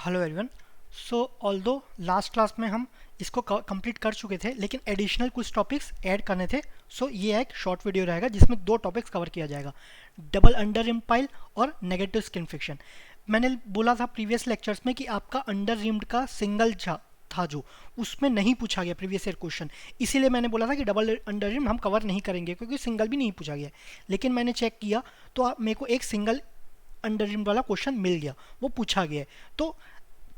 Hello everyone. सो although last class में हम इसको कंप्लीट कर चुके थे, लेकिन एडिशनल कुछ टॉपिक्स ऐड करने थे। सो ये एक शॉर्ट वीडियो रहेगा जिसमें दो टॉपिक्स कवर किया जाएगा, डबल अंडर रिम पाइल और नेगेटिव स्किन फ्रिक्शन। मैंने बोला था प्रीवियस लेक्चर्स में कि आपका अंडर रिम्ड का सिंगल था जो उसमें नहीं पूछा गया प्रीवियस ईयर क्वेश्चन, इसीलिए मैंने बोला था कि डबल अंडर रिम हम कवर नहीं करेंगे क्योंकि सिंगल भी नहीं पूछा गया। लेकिन मैंने चेक किया तो मेरे को एक सिंगल अंडर रिम वाला क्वेश्चन मिल गया, वो पूछा गया है। तो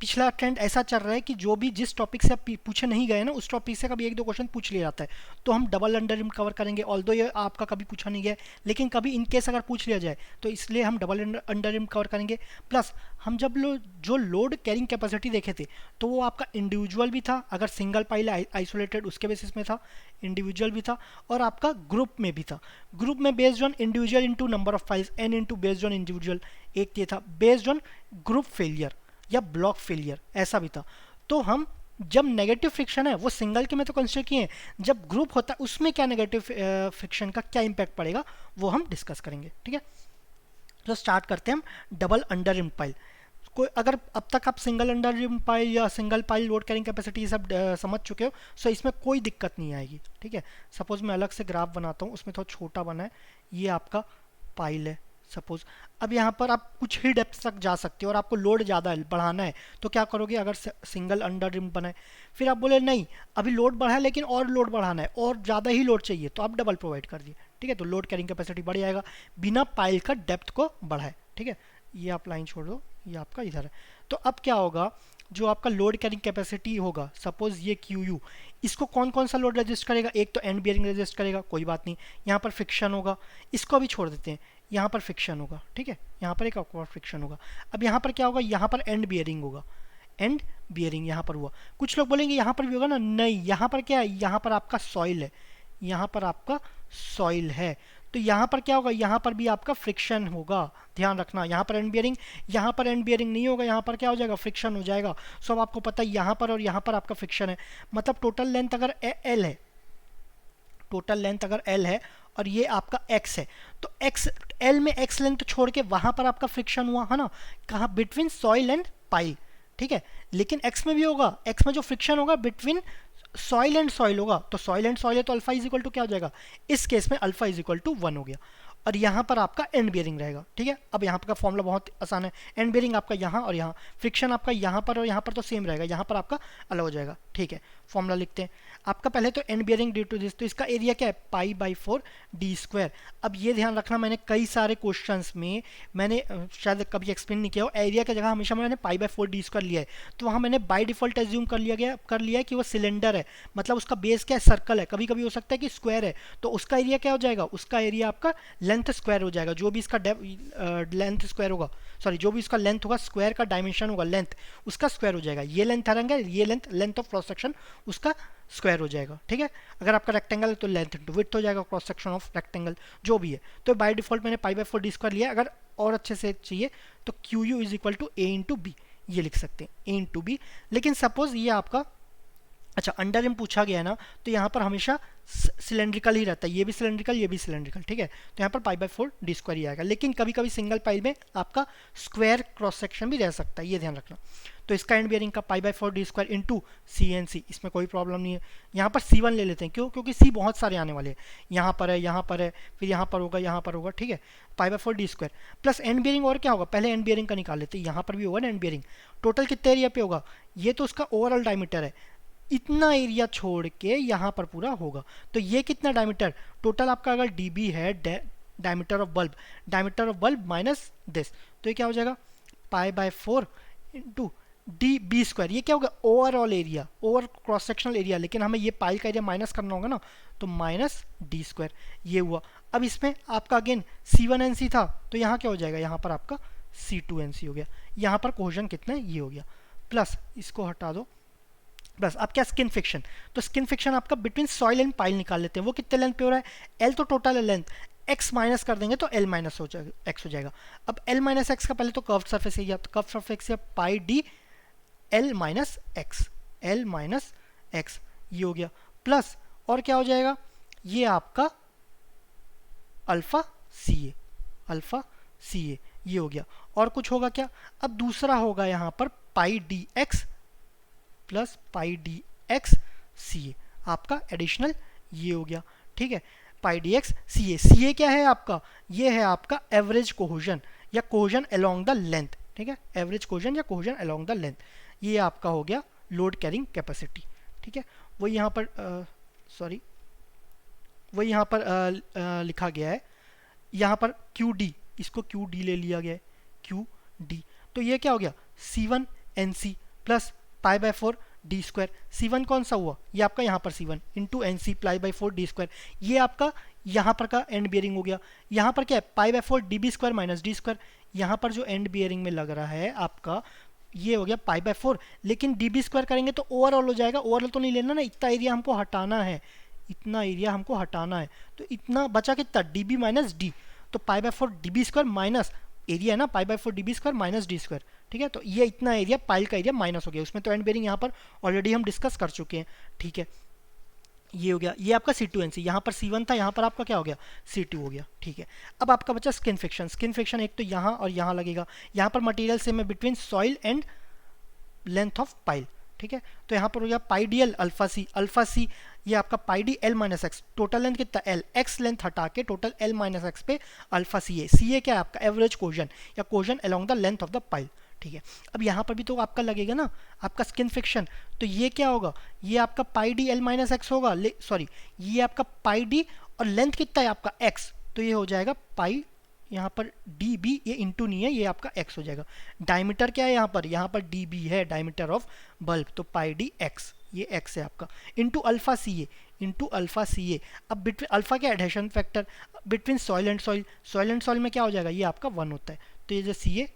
पिछला ट्रेंड ऐसा चल रहा है कि जो भी जिस टॉपिक से आप पूछे नहीं गए ना, उस टॉपिक से कभी एक दो क्वेश्चन पूछ लिया जाता है। तो हम डबल अंडर रिम कवर करेंगे, ऑल्दो ये आपका कभी पूछा नहीं गया है, लेकिन कभी इन केस अगर पूछ लिया जाए तो इसलिए हम डबल अंडर रिम कवर करेंगे। प्लस हम जब जो लोड कैरिंग कैपेसिटी देखे थे तो वो आपका इंडिविजुअल भी था, अगर सिंगल पाइल आइसोलेटेड उसके बेसिस में था, इंडिविजुअल भी था, और आपका ग्रुप में भी था। ग्रुप में based on individual into number of files N into based on individual, एक ये था बेस्ड ऑन ग्रुप फेलियर या ब्लॉक फेलियर, ऐसा भी था। तो हम जब नेगेटिव फ्रिक्शन है वो सिंगल के में तो कंसिडर किए हैं, जब ग्रुप होता है उसमें क्या नेगेटिव फ्रिक्शन का क्या इंपैक्ट पड़ेगा वो हम डिस्कस करेंगे। ठीक है, तो स्टार्ट करते हैं हम डबल अंडर रिम पाइल। कोई अगर अब तक आप सिंगल अंडर रिम पाइल या single pile load carrying capacity सब समझ चुके हो, सो इसमें कोई दिक्कत नहीं आएगी। ठीक है, सपोज मैं अलग से ग्राफ बनाता हूँ, उसमें थोड़ा छोटा बना है, ये आपका पाइल है सपोज। अब यहाँ पर आप कुछ ही डेप्थ तक जा सकते हो और आपको लोड ज़्यादा है, बढ़ाना है, तो क्या करोगे? अगर सिंगल अंडर रिम बनाए, फिर आप बोले नहीं अभी लोड बढ़ा है लेकिन और लोड बढ़ाना है और ज़्यादा ही लोड चाहिए, तो आप डबल प्रोवाइड कर दिए। ठीक है, तो लोड कैरिंग कैपेसिटी बढ़ जाएगा बिना पाइल का डेप्थ को बढ़ाए। ठीक है, ये आप लाइन छोड़ दो, ये आपका इधर है। तो अब क्या होगा, जो आपका लोड कैरिंग कैपेसिटी होगा, सपोज ये क्यू यू, इसको कौन कौन सा लोड रजिस्ट करेगा? एक तो एंड बियरिंग रजिस्ट करेगा, कोई बात नहीं। यहाँ पर फ्रिक्शन होगा, इसको अभी छोड़ देते हैं, यहाँ पर फ्रिक्शन होगा। ठीक है, यहाँ पर एक और फ्रिक्शन होगा। अब यहाँ पर क्या होगा? यहाँ पर एंड बियरिंग होगा, एंड बियरिंग यहाँ पर हुआ। कुछ लोग बोलेंगे यहाँ पर भी होगा ना, नहीं, यहाँ पर क्या है? यहाँ पर आपका सॉइल है, यहाँ पर आपका सॉइल है, तो यहाँ पर क्या होगा? यहाँ पर भी आपका फ्रिक्शन होगा, ध्यान रखना। यहाँ पर एंड बियरिंग, यहाँ पर एंड बियरिंग नहीं होगा, यहाँ पर क्या हो जाएगा? फ्रिक्शन हो जाएगा। सो अब आपको पता है यहाँ पर और यहाँ पर आपका फ्रिक्शन है, मतलब टोटल लेंथ अगर एल है, टोटल लेंथ अगर एल है और ये आपका एक्स है, तो एक्स एल में एक्स लेंथ छोड़ के वहां पर आपका फ्रिक्शन हुआ है ना, कहाँ? Between soil and pile. ठीक है, लेकिन एक्स में भी होगा, एक्स में जो फ्रिक्शन होगा बिटवीन सॉइल एंड सॉइल होगा, तो सॉइल एंड सॉइल है तो अल्फा इज इक्वल टू क्या हो जाएगा? इस केस में अल्फा इज इक्वल टू 1 हो गया। और यहाँ पर आपका एंड बियरिंग रहेगा। ठीक है, अब यहाँ पर का फॉर्मूला बहुत आसान है, एंड बियरिंग आपका यहाँ और यहाँ, फ्रिक्शन आपका यहाँ पर और यहाँ पर तो सेम रहेगा, यहाँ पर आपका अलग हो जाएगा। ठीक है, फॉर्मूला लिखते हैं आपका पहले तो end bearing due to this, तो इसका एरिया क्या है? Pi by 4 D square. अब ये ध्यान रखना, मैंने कई सारे क्वेश्चंस में मैंने शायद कभी एक्सप्लेन नहीं किया हो, एरिया की जगह हमेशा मैंने पाई बाई 4 डी स्क्वायर लिया है, तो वहाँ मैंने बाई डिफॉल्ट एज्यूम कर लिया है कि वो सिलेंडर है, मतलब उसका बेस क्या है? सर्कल है। कभी कभी हो सकता है कि स्क्वायर है, तो उसका एरिया क्या हो जाएगा? उसका एरिया आपका लेंथ स्क्वायर हो जाएगा, जो भी इसका लेंथ स्क्वायर होगा, सॉरी जो भी इसका लेंथ होगा, स्क्वायर का डायमेंशन होगा लेंथ, उसका स्क्वायर हो जाएगा। ये लेंथ रहेंगे, ये length, length of cross section उसका स्क्वायर हो जाएगा। ठीक है, अगर आपका रेक्टेंगल है तो लेंथ इंटू विड्थ हो जाएगा, क्रॉस सेक्शन ऑफ रेक्टेंगल जो भी है। तो बाय डिफॉल्ट मैंने पाई बाई 4 डी स्क्वायर लिया। अगर और अच्छे से चाहिए तो Q U is equal to A into B, ये लिख सकते हैं, ए इंटू बी। लेकिन सपोज ये आपका, अच्छा अंडर रिम पूछा गया है ना, तो यहाँ पर हमेशा सिलेंड्रिकल ही रहता है, ये भी सिलेंड्रिकल, ये भी सिलेंड्रिकल। ठीक है, तो यहाँ पर पाई बाई 4 डी स्क्वायर ही आएगा, लेकिन कभी कभी सिंगल पाइल में आपका स्क्वायर क्रॉस सेक्शन भी रह सकता है, ये ध्यान रखना। तो इसका एंड बियरिंग का pi by 4 D square into C N C, इसमें कोई प्रॉब्लम नहीं है। यहाँ पर सी 1 ले लेते हैं, क्यों? क्योंकि सी बहुत सारे आने वाले हैं, यहाँ पर है, यहाँ पर है, फिर यहाँ पर होगा, यहाँ पर होगा। ठीक है, pi by 4 D square plus and bearing, और क्या होगा? पहले एंड बियरिंग का निकाल लेते हैं, यहाँ पर भी होगा ना एंड बियरिंग। टोटल कितने एरिया पे होगा? ये तो उसका ओवरऑल डायमीटर है, इतना एरिया छोड़ के यहाँ पर पूरा होगा, तो ये कितना डायमीटर? टोटल आपका अगर डीबी है, diameter of bulb minus this, तो ये क्या हो जाएगा? Pi by 4 into D B square. ये क्या होगा? Overall area, over cross sectional area, लेकिन हमें ये पाई का एरिया माइनस करना होगा ना, तो माइनस डी स्क्वायर, ये हुआ। अब इसमें आपका अगेन C1 एन सी था, तो यहाँ क्या हो जाएगा? यहाँ पर आपका C2 एन सी हो गया। यहाँ पर कोहेजन कितना है? ये हो गया, प्लस इसको हटा दो, प्लस अब क्या? Skin friction. तो स्किन फ्रिक्शन आपका बिटवीन सॉइल एंड पाइल निकाल लेते हैं, वो कितने लेंथ पे हो रहा है? एल तो टोटल है लेंथ, एक्स माइनस कर देंगे तो एल माइनस हो जाएगा, एक्स हो जाएगा। अब एल माइनस एक्स का पहले तो कर्व सरफेस एरिया, तो कर्व सरफेस से pi d l minus x, l minus x, ये हो गया। प्लस और क्या हो जाएगा? ये आपका अल्फा सी ए, अल्फा सी ए, ये हो गया। और कुछ होगा क्या? अब दूसरा होगा यहाँ पर pi d x plus pi d x c a, आपका एडिशनल ये हो गया, ठीक है। पाई d x c A, C a क्या है आपका, ये है आपका एवरेज कोहेजन या कोहेजन अलोंग द लेंथ, ठीक है, एवरेज कोहेजन या कोहेजन अलोंग द लेंथ, ये आपका हो गया लोड कैरिंग कैपेसिटी, ठीक है। वो यहाँ पर सॉरी वो यहाँ पर लिखा गया है, यहाँ पर क्यू डी, इसको क्यू डी ले लिया गया है, क्यू डी, तो ये क्या हो गया c one n c plus pi by four d square. C one कौन सा हुआ, ये आपका यहाँ पर c one into n c pi by four d square, ये आपका यहाँ पर का एंड बियरिंग हो गया। यहाँ पर क्या है pi by four D B square minus D square, यहाँ पर जो एंड बियरिंग में लग रहा है आपका ये हो गया पाई बाय फोर, लेकिन डी बी स्क्वायर करेंगे तो ओवरऑल हो जाएगा, ओवरऑल तो नहीं लेना ना, इतना एरिया हमको हटाना है, इतना एरिया हमको हटाना है, तो इतना बचा कितना डी बी माइनस डी, तो pi by four D B square minus area है ना pi by four D B square minus D square, ठीक है। तो ये इतना एरिया पाइल का एरिया माइनस हो गया, उसमें तो एंड बेरिंग यहाँ पर ऑलरेडी हम डिस्कस कर चुके हैं, ठीक है। ये हो गया, ये आपका C2NC, यहाँ पर C1 था, यहाँ पर आपका क्या हो गया C2 हो गया, ठीक है। अब आपका बचा स्किन फ्रिक्शन, स्किन फ्रिक्शन एक तो यहाँ और यहाँ लगेगा, यहाँ पर मटेरियल सेम है between soil and length of pile, ठीक है। तो यहाँ पर हो गया pi d l alpha c, alpha c ये आपका pi d l minus x, total length कितना एल, एक्स लेंथ हटा के टोटल एल माइनस एक्स पे अल्फा सी ए क्या है आपका एवरेज कोजन या cohesion along the length of the pile, ठीक है। अब यहाँ पर भी तो आपका लगेगा ना आपका स्किन फ्रिक्शन, तो ये क्या होगा, ये आपका pi d l minus x होगा, सॉरी ये आपका पाई डी और लेंथ कितना है आपका एक्स, तो ये हो जाएगा पाई, यहाँ पर डी बी, ये इंटू नहीं है, ये आपका एक्स हो जाएगा। डायमीटर क्या है यहाँ पर डी बी है डायमीटर ऑफ बल्ब, तो पाई डी एक्स, ये एक्स है आपका, इंटू अल्फा सी ए, इंटू अल्फा सी ए। अब बिटवीन अल्फा क्या adhesion factor between soil and soil, soil and soil में क्या हो जाएगा, ये आपका वन होता है, तो ये जो सी ए,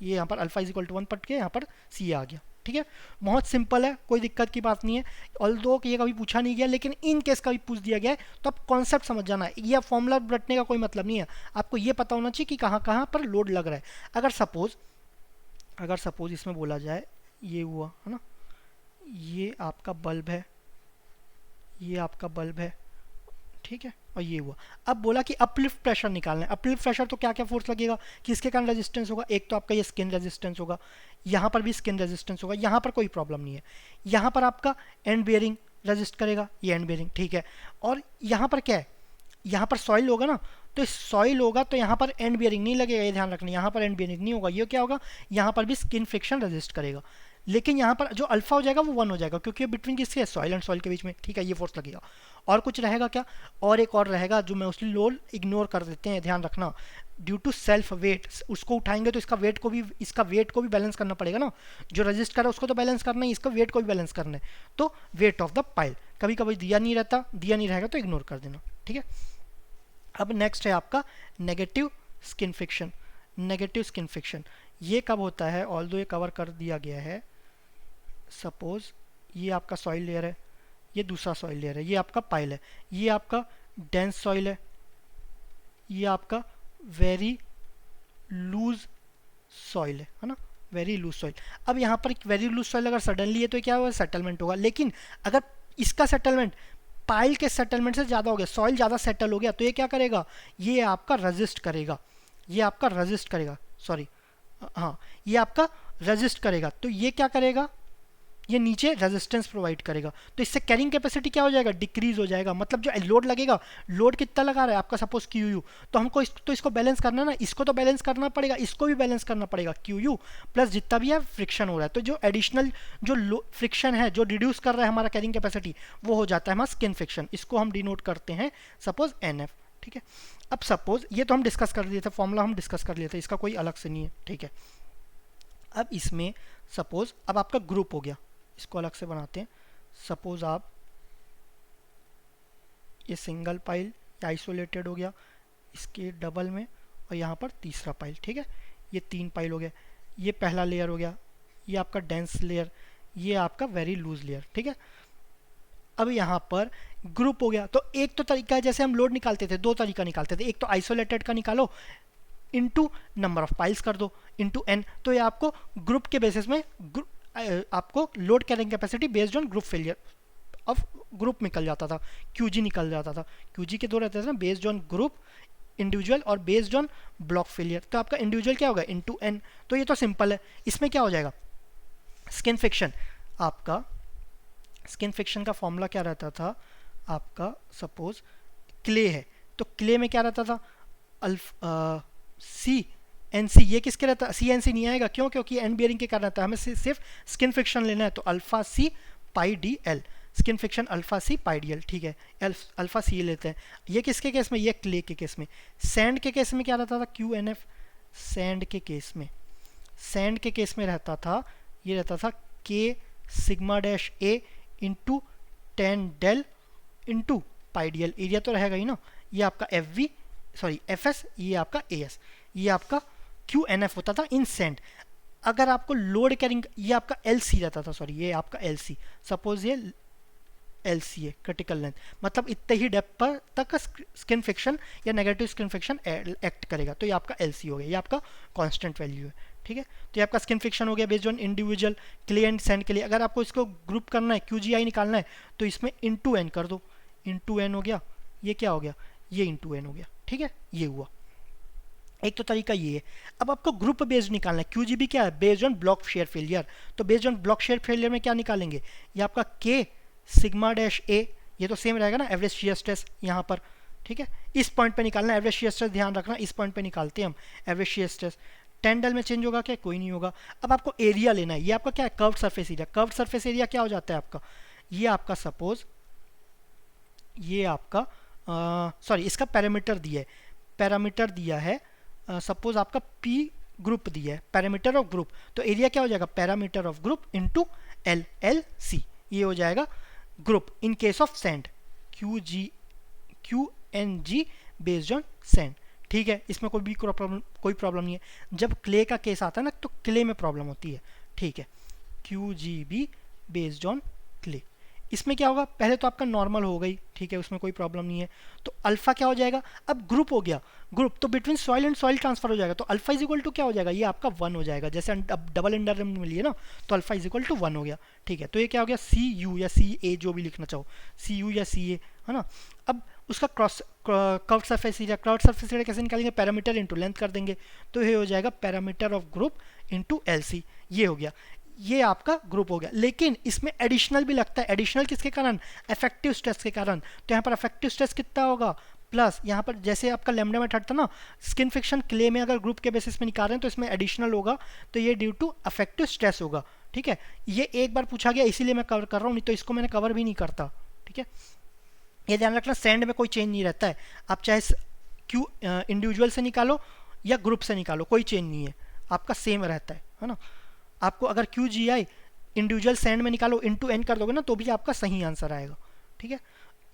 ये यहाँ पर alpha is equal to one पट के यहाँ पर सी ए आ गया, ठीक है। बहुत सिंपल है, कोई दिक्कत की बात नहीं है, ऑल्दो ये कभी पूछा नहीं गया, लेकिन इन केस कभी पूछ दिया गया है तो आप कॉन्सेप्ट समझ जाना है, ये फॉर्मूला रटने का कोई मतलब नहीं है, आपको ये पता होना चाहिए कि कहाँ कहाँ पर लोड लग रहा है। अगर सपोज इसमें बोला जाए ये हुआ है ना, ये आपका बल्ब है, ये आपका बल्ब है, ठीक है, और ये हुआ। अब बोला कि अपलिफ्ट प्रेशर निकालना है, अपलिफ्ट प्रेशर तो क्या क्या फोर्स लगेगा, किसके कारण रेजिस्टेंस होगा, एक तो आपका ये स्किन रेजिस्टेंस होगा, यहाँ पर भी स्किन रेजिस्टेंस होगा, यहाँ पर कोई प्रॉब्लम नहीं है, यहाँ पर आपका एंड बेयरिंग रेजिस्ट करेगा, ये एंड बेयरिंग, ठीक है। और यहाँ पर क्या है, यहाँ पर सॉइल होगा ना, तो सॉइल होगा तो यहाँ पर एंड बेयरिंग नहीं लगेगा, ये ध्यान रखना, यहाँ पर एंड बेयरिंग नहीं होगा, ये क्या होगा, यहाँ पर भी स्किन फ्रिक्शन रेजिस्ट करेगा, लेकिन यहाँ पर जो अल्फा हो जाएगा वो वन हो जाएगा, क्योंकि बिटवीन किसके सॉइल एंड सॉइल के बीच में, ठीक है, ये फोर्स लगेगा। और कुछ रहेगा क्या, और एक और रहेगा जो मैं उसकी लोड इग्नोर कर देते हैं, ध्यान रखना, ड्यू टू सेल्फ वेट, उसको उठाएंगे तो इसका वेट को भी बैलेंस करना पड़ेगा ना, जो रजिस्ट कर रहा है उसको तो बैलेंस करना है, इसका वेट को भी बैलेंस करना है, तो वेट ऑफ द पाइल कभी कभी दिया नहीं रहेगा तो इग्नोर कर देना, ठीक है। अब नेक्स्ट है आपका negative skin friction, negative skin friction ये कब होता है, ऑल्दो ये कवर कर दिया गया है, सपोज ये आपका सॉइल लेयर है, ये दूसरा सॉइल लेयर है, ये आपका पाइल है, ये आपका डेंस सॉइल है, ये आपका वेरी लूज सॉइल है ना, वेरी लूज सॉइल। अब यहाँ पर वेरी लूज सॉइल अगर सडनली है तो क्या होगा, सेटलमेंट होगा, लेकिन अगर इसका सेटलमेंट पाइल के सेटलमेंट से ज़्यादा हो गया, सॉइल ज़्यादा सेटल हो गया, तो ये क्या करेगा, ये आपका रेजिस्ट करेगा, ये आपका रेजिस्ट करेगा, सॉरी हाँ ये आपका रेजिस्ट करेगा, तो ये क्या करेगा, ये नीचे रेजिस्टेंस प्रोवाइड करेगा, तो इससे कैरिंग कैपेसिटी क्या हो जाएगा, डिक्रीज हो जाएगा, मतलब जो लोड लगेगा, लोड कितना लगा रहा है आपका सपोज क्यू यू, तो हमको इसको बैलेंस करना ना, इसको तो बैलेंस करना पड़ेगा, इसको भी बैलेंस करना पड़ेगा, क्यू यू प्लस जितना भी है फ्रिक्शन हो रहा है, तो जो एडिशनल जो फ्रिक्शन है जो रिड्यूस कर रहा है हमारा कैरिंग कैपेसिटी, वो हो जाता है हमारा स्किन फ्रिक्शन, इसको हम डिनोट करते हैं सपोज एन एफ, ठीक है। अब सपोज ये तो हम डिस्कस कर लिए थे, फॉर्मूला हम डिस्कस कर लिए थे, इसका कोई अलग से नहीं है, ठीक है। अब इसमें सपोज अब आपका ग्रुप हो गया, इसको अलग से बनाते हैं, सपोज आप ये सिंगल पाइल या आइसोलेटेड हो गया, इसके डबल में, और यहाँ पर तीसरा पाइल, ठीक है, ये तीन पाइल हो गया, ये पहला लेयर हो गया, ये आपका डेंस लेयर, ये आपका वेरी लूज लेयर, ठीक है। अब यहाँ पर ग्रुप हो गया, तो एक तो तरीका है जैसे हम लोड निकालते थे, दो तरीका निकालते थे, एक तो आइसोलेटेड का निकालो इनटू नंबर ऑफ पाइल्स कर दो इनटू एन, तो ये आपको ग्रुप के बेसिस में आपको load carrying capacity based on group failure of group निकल जाता था, क्यूजी निकल जाता था, क्यूजी के दो रहते थे ना, बेस्ड ऑन ग्रुप इंडिविजुअल और बेस्ड ऑन ब्लॉक फेलियर, तो आपका इंडिविजुअल क्या होगा इनटू एन, तो ये तो सिंपल है, इसमें क्या हो जाएगा, स्किन फ्रिक्शन, आपका स्किन फ्रिक्शन का फॉर्मूला क्या रहता था आपका, सपोज क्ले है तो क्ले में क्या रहता था, सी एन सी, ये किसके रहता है, सी एन सी नहीं आएगा, क्यों, क्योंकि एंड बियरिंग के कारण रहता है, हमें सिर्फ स्किन फ्रिक्शन लेना है, तो alpha c pi d l, skin friction alpha c pi d l, ठीक है, अल्फा सी लेते हैं। ये किसके केस में, ये क्ले के केस में। सैंड के केस में क्या रहता था, क्यू एन एफ, सैंड के केस में, सैंड के केस में रहता था, ये रहता था के sigma dash a into 10 del into pi d l, area तो रहेगा ही ना, ये आपका f v, sorry f s, ये आपका ए एस, ये आपका क्यू एन एफ होता था इन सेंड। अगर आपको लोड कैरिंग, ये आपका एल सी रहता था, सॉरी ये आपका एल सी, सपोज ये एल सी है क्रिटिकल लेंथ, मतलब इतने ही डेप्थ पर तक स्किन फ्रिक्शन या नेगेटिव स्किन फ्रिक्शन एक्ट करेगा, तो ये आपका एल सी हो गया, ये आपका कांस्टेंट वैल्यू है, ठीक है। तो ये आपका स्किन फ्रिक्शन हो गया based on individual clay and sand के लिए। अगर आपको इसको ग्रुप करना है, क्यू जी आई निकालना है, तो इसमें इंटू एन कर दो, इंटू एन हो गया, ये क्या हो गया, ये इंटू एन हो गया, ठीक है, ये हुआ। एक तो तरीका ये है। अब आपको ग्रुप बेस्ड निकालना है, क्यूजीबी क्या है, based on block shear failure, तो based on block shear failure में क्या निकालेंगे, ये आपका के सिग्मा डैश ए, ये तो सेम रहेगा ना, एवरेज शियर स्ट्रेस यहाँ पर, ठीक है, इस पॉइंट पे निकालना है एवरेज शियर स्ट्रेस, ध्यान रखना इस पॉइंट पे निकालते हैं हम एवरेज शियर स्ट्रेस। 10 डेल में चेंज होगा क्या, कोई नहीं होगा। अब आपको एरिया लेना है, ये आपका क्या है, curved surface area. Curved surface area क्या हो जाता है आपका, ये आपका सपोज, ये आपका सॉरी इसका पैरामीटर दिया है, पैरामीटर दिया है सपोज आपका पी ग्रुप दिया है, पैरामीटर ऑफ ग्रुप, तो एरिया क्या हो जाएगा, parameter of group into L, L C, ये हो जाएगा group in case of sand, Q G, Q N G based on sand, ठीक है। इसमें कोई प्रॉब्लम नहीं है। जब क्ले का केस आता है ना, तो क्ले में प्रॉब्लम होती है, ठीक है, Q G be based on clay. इसमें क्या होगा, पहले तो आपका नॉर्मल हो गई, ठीक है, उसमें कोई प्रॉब्लम नहीं है। तो अल्फा क्या हो जाएगा, अब ग्रुप हो गया, ग्रुप तो between soil and soil transfer हो जाएगा, तो अल्फा इज इक्वल टू क्या हो जाएगा, ये आपका 1 हो जाएगा, जैसे अब डबल अंडर मिली है ना, तो अल्फा इज इक्वल टू 1 हो गया, ठीक है। तो ये क्या हो गया, सी यू या सी ए, जो भी लिखना चाहो, सी यू या सी ए, है ना। अब उसका cross curved surface area, curved surface area कैसे निकालेंगे, पैरामीटर इंटू लेंथ कर देंगे, तो ये हो जाएगा parameter of group into L C, ये हो गया, ये आपका ग्रुप हो गया। लेकिन इसमें एडिशनल भी लगता है, एडिशनल किसके कारण, इफेक्टिव स्ट्रेस के कारण। तो यहाँ पर इफेक्टिव स्ट्रेस कितना होगा, प्लस यहाँ पर जैसे आपका लैम्डा मेथड था ना, स्किन फ्रिक्शन क्ले में अगर ग्रुप के बेसिस में निकाल रहे हैं तो इसमें एडिशनल होगा, तो ये ड्यू टू इफेक्टिव स्ट्रेस होगा, ठीक है। ये एक बार पूछा गया इसीलिए मैं कवर कर रहा हूँ, नहीं तो इसको मैंने कवर भी नहीं करता, ठीक है। ये ध्यान रखना, सैंड में कोई चेंज नहीं रहता है, आप चाहे क्यू इंडिविजुअल से निकालो या ग्रुप से निकालो, कोई चेंज नहीं है, आपका सेम रहता है ना। आपको अगर क्यू जी आई इंडिविजुअल सैंड में निकालो, इंटू एन कर दोगे ना, तो भी आपका सही आंसर आएगा, ठीक है।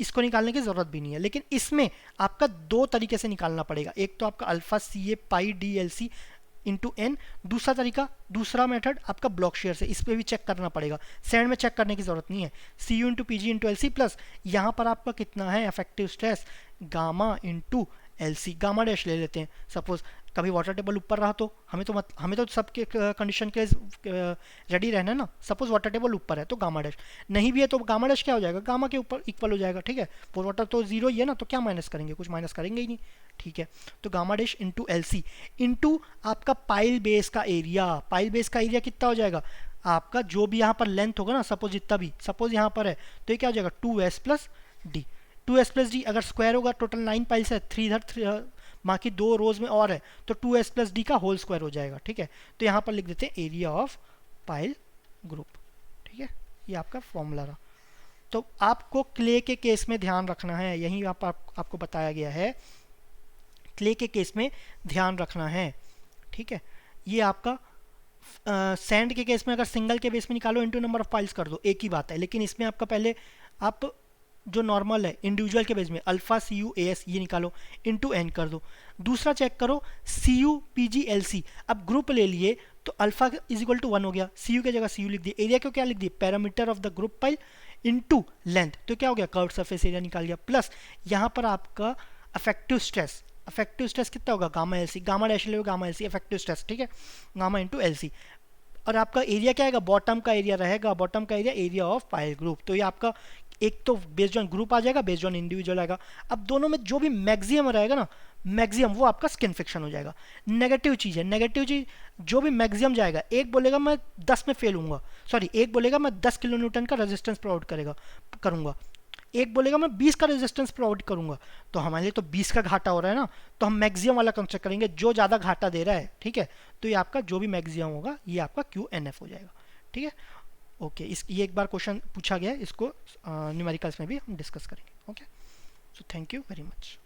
इसको निकालने की जरूरत भी नहीं है, लेकिन इसमें आपका 2 तरीके से निकालना पड़ेगा। एक तो आपका alpha c a pi d l C into n, दूसरा तरीका, दूसरा मेथड आपका ब्लॉक शेयर से, इस पर भी चेक करना पड़ेगा। सैंड में चेक करने की जरूरत नहीं है, c u into p g into L c plus यहाँ पर आपका कितना है effective stress, gamma into L c, gamma dash ले लेते हैं। सपोज कभी वाटर टेबल ऊपर रहा तो हमें तो सबके कंडीशन के रेडी रहना है ना। सपोज वाटर टेबल ऊपर है तो गामा डैश, नहीं भी है तो गामा डैश क्या हो जाएगा, गामा के ऊपर इक्वल हो जाएगा, ठीक है। पोर वाटर तो जीरो ही है ना, तो क्या माइनस करेंगे, कुछ माइनस करेंगे ही नहीं, ठीक है। तो gamma dash into L C into आपका पाइल बेस का एरिया, पाइल बेस का एरिया कितना हो जाएगा आपका, जो भी यहाँ पर लेंथ होगा ना, सपोज जितना भी, सपोज यहाँ पर है तो ये क्या हो जाएगा 2s plus D, 2s plus D, अगर स्क्वायर होगा टोटल 9 पाइल्स है, 3 इधर बाकी 2 रोज में और है, तो 2s प्लस डी का होल स्क्वायर हो जाएगा, ठीक है। तो यहाँ पर लिख देते हैं एरिया ऑफ पाइल ग्रुप, ठीक है, ये आपका फॉर्मूला रहा। तो आपको क्ले के केस में ध्यान रखना है, यही आपको बताया गया है, क्ले के केस में ध्यान रखना है, ठीक है। ये आपका सैंड के केस में अगर सिंगल के बेस में निकालो इंटू नंबर ऑफ पाइल्स कर दो, एक ही बात है। लेकिन इसमें आपका पहले आप जो नॉर्मल है इंडिविजुअल के बेस में alpha c u a s ये निकालो, इंटू एन कर दो। दूसरा चेक करो c u p g l c, अब ग्रुप ले लिए तो अल्फा इज इक्वल टू 1 हो गया, सी यू की जगह सी यू लिख दिए, एरिया को क्या लिख दिए, parameter of the group pile into length, तो क्या हो गया कर्व्ड सरफेस एरिया निकाल दिया, प्लस यहाँ पर आपका इफेक्टिव स्ट्रेस, इफेक्टिव स्ट्रेस कितना होगा gamma l c, gamma dash ले gamma l c effective stress, ठीक है, गामा इंटू एल सी। और आपका एरिया क्या आएगा, बॉटम का एरिया रहेगा, बॉटम का एरिया ऑफ पाइल ग्रुप। तो ये आपका एक तो बेस्ड ऑन ग्रुप आ जाएगा, बेस्ड ऑन इंडिविजुअल आएगा। अब दोनों में जो भी मैक्सिमम रहेगा ना, मैक्सिमम वो आपका स्किन फ्रिक्शन हो जाएगा। नेगेटिव चीज़ है, नेगेटिव चीज़ जो भी मैक्सिमम जाएगा, एक बोलेगा मैं 10 में फेल हूँगा, सॉरी एक बोलेगा मैं 10 किलो न्यूटन का रेजिस्टेंस प्रोवाइड करूँगा, एक बोलेगा मैं 20 का रेजिस्टेंस प्रोवाइड करूंगा, तो हमारे लिए तो 20 का घाटा हो रहा है ना, तो हम मैक्सिमम वाला कंस्ट्रक्ट करेंगे जो ज़्यादा घाटा दे रहा है, ठीक है। तो ये आपका जो भी मैक्सिमम होगा ये आपका क्यू एन एफ हो जाएगा, ठीक है। ओके, इस ये एक बार क्वेश्चन पूछा गया है, इसको न्यूमेरिकल्स में भी हम डिस्कस करेंगे। Okay, so thank you very much.